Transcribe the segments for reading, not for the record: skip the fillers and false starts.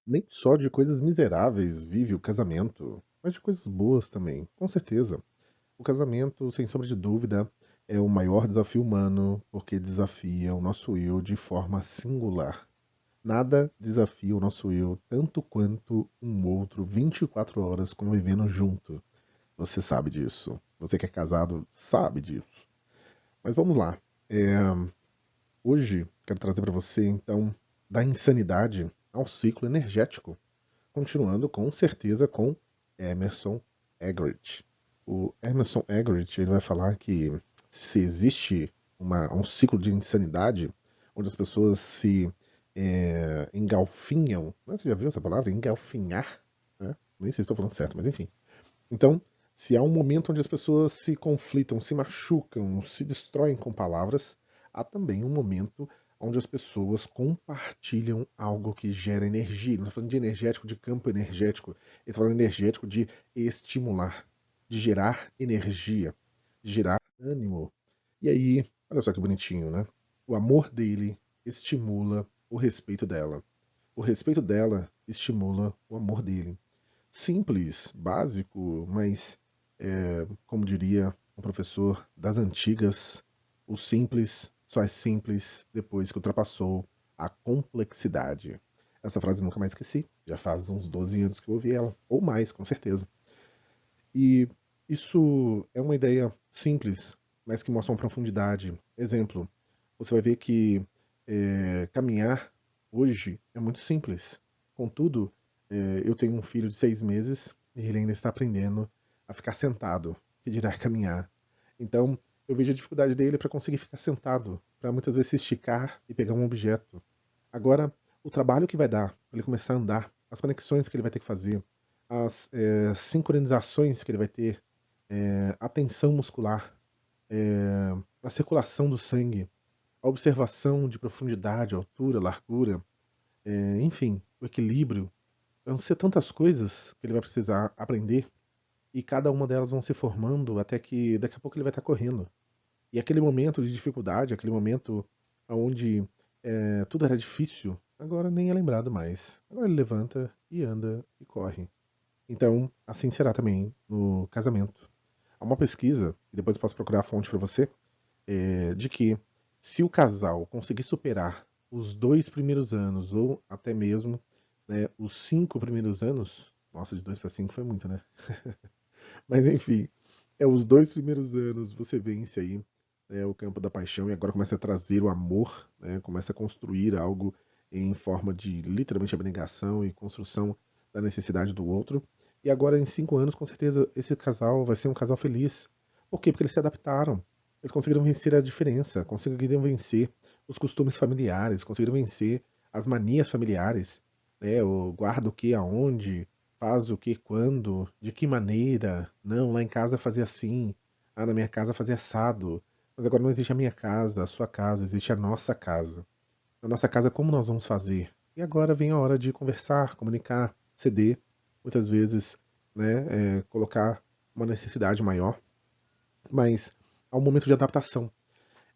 Nem só de coisas miseráveis vive o casamento, mas de coisas boas também, com certeza. O casamento, sem sombra de dúvida, é o maior desafio humano porque desafia o nosso eu de forma singular. Nada desafia o nosso eu tanto quanto um outro 24 horas convivendo junto. Você sabe disso. Você que é casado sabe disso. Mas vamos lá. É, Hoje quero trazer para você, então, da insanidade ao ciclo energético, continuando com certeza com Emerson Eggerichs. O Emerson Eggerichs ele vai falar que se existe um ciclo de insanidade onde as pessoas se engalfinham, né? Você já viu essa palavra? Engalfinhar? Né? Nem sei se estou falando certo, mas enfim. Então, se há um momento onde as pessoas se conflitam, se machucam, se destroem com palavras, há também um momento onde as pessoas compartilham algo que gera energia. Não estou falando de energético, de campo energético. Eu estou falando energético de estimular, de gerar energia, de gerar ânimo. E aí, olha só que bonitinho, né? O amor dele estimula o respeito dela. O respeito dela estimula o amor dele. Simples, básico, mas, como diria um professor das antigas, o simples só é simples depois que ultrapassou a complexidade. Essa frase eu nunca mais esqueci, já faz uns 12 anos que eu ouvi ela, ou mais, com certeza. E isso é uma ideia simples, mas que mostra uma profundidade. Exemplo, você vai ver que caminhar hoje é muito simples. Contudo, eu tenho um filho de 6 meses e ele ainda está aprendendo a ficar sentado, que dirá caminhar. Então, eu vejo a dificuldade dele para conseguir ficar sentado, para muitas vezes se esticar e pegar um objeto. Agora, o trabalho que vai dar para ele começar a andar, as conexões que ele vai ter que fazer, as sincronizações que ele vai ter, a tensão muscular, a circulação do sangue, a observação de profundidade, altura, largura, enfim, o equilíbrio. Vão ser tantas coisas que ele vai precisar aprender e cada uma delas vão se formando até que daqui a pouco ele vai estar correndo. E aquele momento de dificuldade, aquele momento onde tudo era difícil, agora nem é lembrado mais. Agora ele levanta e anda e corre. Então, assim será também no casamento. Há uma pesquisa, e depois eu posso procurar a fonte para você, de que se o casal conseguir superar os 2 primeiros anos, ou até mesmo né, os 5 primeiros anos, nossa, de 2 para 5 foi muito, né? Mas enfim, os 2 primeiros anos você vence aí o campo da paixão e agora começa a trazer o amor, né, começa a construir algo em forma de literalmente abnegação e construção da necessidade do outro. E agora, em 5 anos, com certeza, esse casal vai ser um casal feliz. Por quê? Porque eles se adaptaram. Eles conseguiram vencer a diferença, conseguiram vencer os costumes familiares, conseguiram vencer as manias familiares. Né? O guarda o que aonde, faz o que quando, de que maneira. Não, lá em casa fazia assim. Ah, na minha casa fazia assado. Mas agora não existe a minha casa, a sua casa, existe a nossa casa. Na nossa casa, como nós vamos fazer? E agora vem a hora de conversar, comunicar, ceder, muitas vezes, né, colocar uma necessidade maior, mas há um momento de adaptação.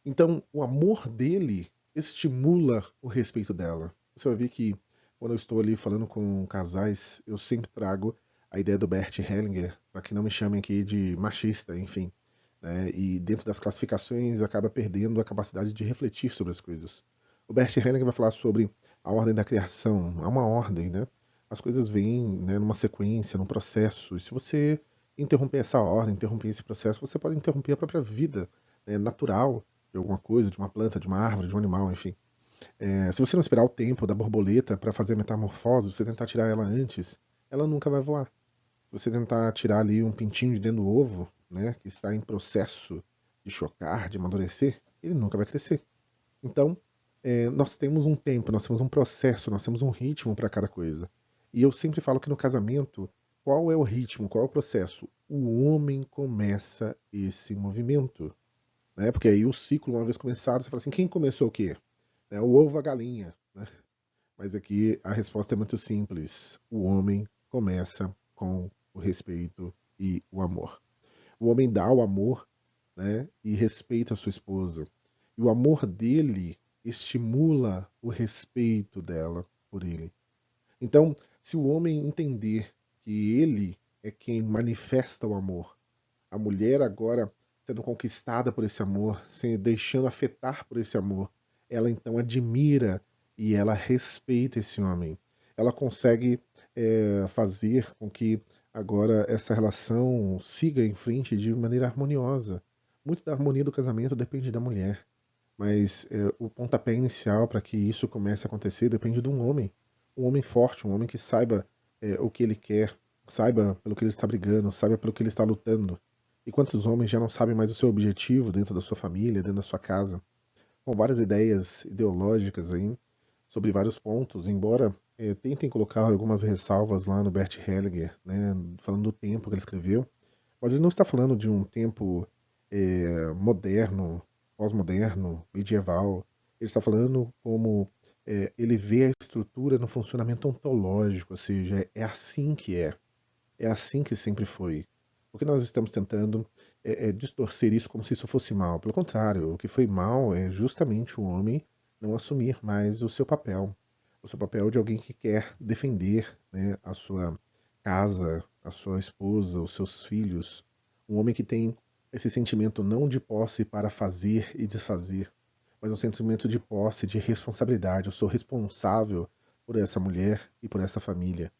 Então, o amor dele estimula o respeito dela. Você vai ver que quando eu estou ali falando com casais, eu sempre trago a ideia do Bert Hellinger, para que não me chamem aqui de machista, enfim. Né? E dentro das classificações acaba perdendo a capacidade de refletir sobre as coisas. O Bert Hellinger vai falar sobre a ordem da criação. Há uma ordem, né? As coisas vêm né, numa sequência, num processo. E se você interromper essa ordem, interromper esse processo, você pode interromper a própria vida né, natural de alguma coisa, de uma planta, de uma árvore, de um animal, enfim. Se você não esperar o tempo da borboleta para fazer a metamorfose, você tentar tirar ela antes, ela nunca vai voar. Se você tentar tirar ali um pintinho de dentro do ovo, né, que está em processo de chocar, de amadurecer, ele nunca vai crescer. Então, nós temos um tempo, nós temos um processo, nós temos um ritmo para cada coisa. E eu sempre falo que no casamento, qual é o ritmo, qual é o processo? O homem começa esse movimento. Né? Porque aí o ciclo, uma vez começado, você fala assim, quem começou o quê? O ovo, a galinha. Né? Mas aqui a resposta é muito simples. O homem começa com o respeito e o amor. O homem dá o amor né, e respeita a sua esposa. E o amor dele estimula o respeito dela por ele. Então, se o homem entender que ele é quem manifesta o amor, a mulher agora sendo conquistada por esse amor, se deixando afetar por esse amor, ela então admira e ela respeita esse homem. Ela consegue fazer com que agora essa relação siga em frente de maneira harmoniosa. Muito da harmonia do casamento depende da mulher, mas o pontapé inicial para que isso comece a acontecer depende de um homem forte, um homem que saiba o que ele quer, saiba pelo que ele está brigando, saiba pelo que ele está lutando. E quantos homens já não sabem mais o seu objetivo dentro da sua família, dentro da sua casa? Com várias ideias ideológicas aí sobre vários pontos, embora tentem colocar algumas ressalvas lá no Bert Hellinger, né, falando do tempo que ele escreveu, mas ele não está falando de um tempo moderno, pós-moderno, medieval. Ele está falando como ele vê a estrutura no funcionamento ontológico, ou seja, é assim que é. É assim que sempre foi. Por que nós estamos tentando distorcer isso como se isso fosse mal? Pelo contrário, o que foi mal é justamente o homem não assumir mais o seu papel de alguém que quer defender, né, a sua casa, a sua esposa, os seus filhos. Um homem que tem esse sentimento não de posse para fazer e desfazer, mas um sentimento de posse, de responsabilidade. Eu sou responsável por essa mulher e por essa família.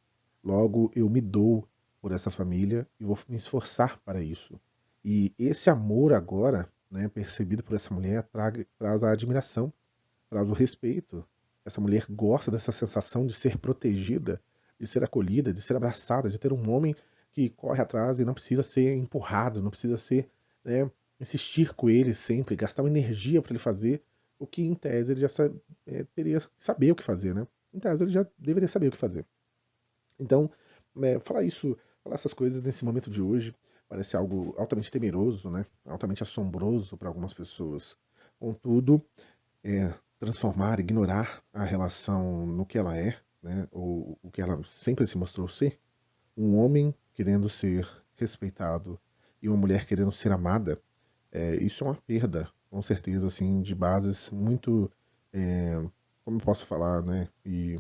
Logo, eu me dou por essa família e vou me esforçar para isso. E esse amor agora, né, percebido por essa mulher, traz a admiração, traz o respeito. Essa mulher gosta dessa sensação de ser protegida, de ser acolhida, de ser abraçada, de ter um homem que corre atrás e não precisa ser empurrado, não precisa ser, né, insistir com ele sempre, gastar uma energia para ele fazer o que, em tese, ele já teria que saber o que fazer, né? Em tese, ele já deveria saber o que fazer. Então, falar essas coisas nesse momento de hoje parece algo altamente temeroso, né? Altamente assombroso para algumas pessoas. Contudo, transformar, ignorar a relação no que ela é, né? Ou o que ela sempre se mostrou ser, um homem querendo ser respeitado e uma mulher querendo ser amada, isso é uma perda, com certeza, assim, de bases muito, é, como eu posso falar, né? E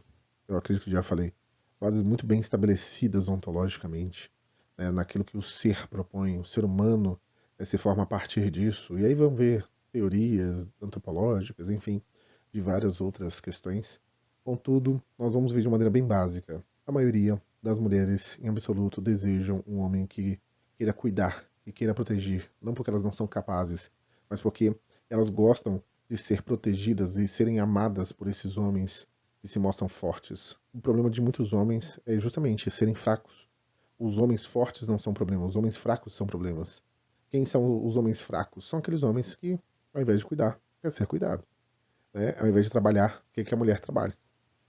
eu acredito que já falei, bases muito bem estabelecidas ontologicamente, né, naquilo que o ser propõe, o ser humano se forma a partir disso. E aí vamos ver teorias antropológicas, enfim, de várias outras questões. Contudo, nós vamos ver de maneira bem básica. A maioria das mulheres, em absoluto, desejam um homem que queira cuidar e queira proteger, não porque elas não são capazes, mas porque elas gostam de ser protegidas e serem amadas por esses homens que se mostram fortes. O problema de muitos homens é justamente serem fracos. Os homens fortes não são problemas, os homens fracos são problemas. Quem são os homens fracos? São aqueles homens que, ao invés de cuidar, quer ser cuidado. Né? Ao invés de trabalhar, quer que a mulher trabalhe.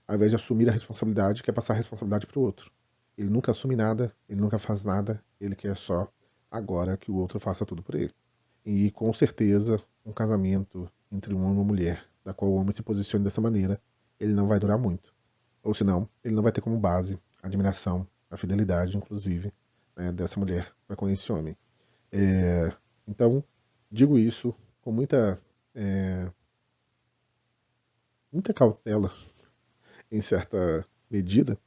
Ao invés de assumir a responsabilidade, quer passar a responsabilidade para o outro. Ele nunca assume nada, ele nunca faz nada, ele quer só agora que o outro faça tudo por ele. E com certeza, um casamento entre um homem e uma mulher, da qual o homem se posicione dessa maneira, ele não vai durar muito. Ou senão, ele não vai ter como base a admiração, a fidelidade, inclusive, né, dessa mulher para com esse homem. Então, digo isso com muita cautela, em certa medida,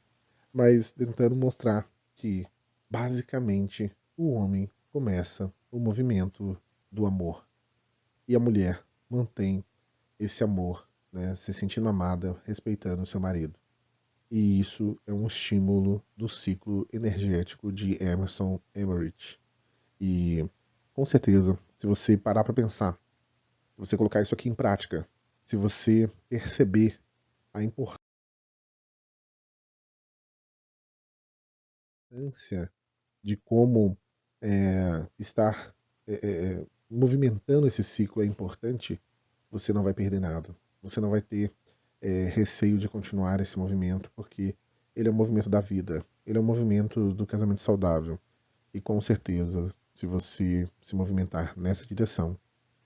mas tentando mostrar que, basicamente, o homem começa o movimento do amor e a mulher mantém esse amor, né, se sentindo amada, respeitando o seu marido. E isso é um estímulo do ciclo energético de Emerson Emerich. E com certeza, se você parar para pensar, se você colocar isso aqui em prática, se você perceber a importância de como estar movimentando esse ciclo é importante, você não vai perder nada. Você não vai ter receio de continuar esse movimento, porque ele é um movimento da vida, ele é um movimento do casamento saudável. E com certeza, se você se movimentar nessa direção,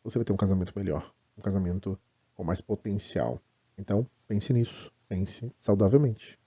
você vai ter um casamento melhor, um casamento com mais potencial. Então, pense nisso, pense saudavelmente.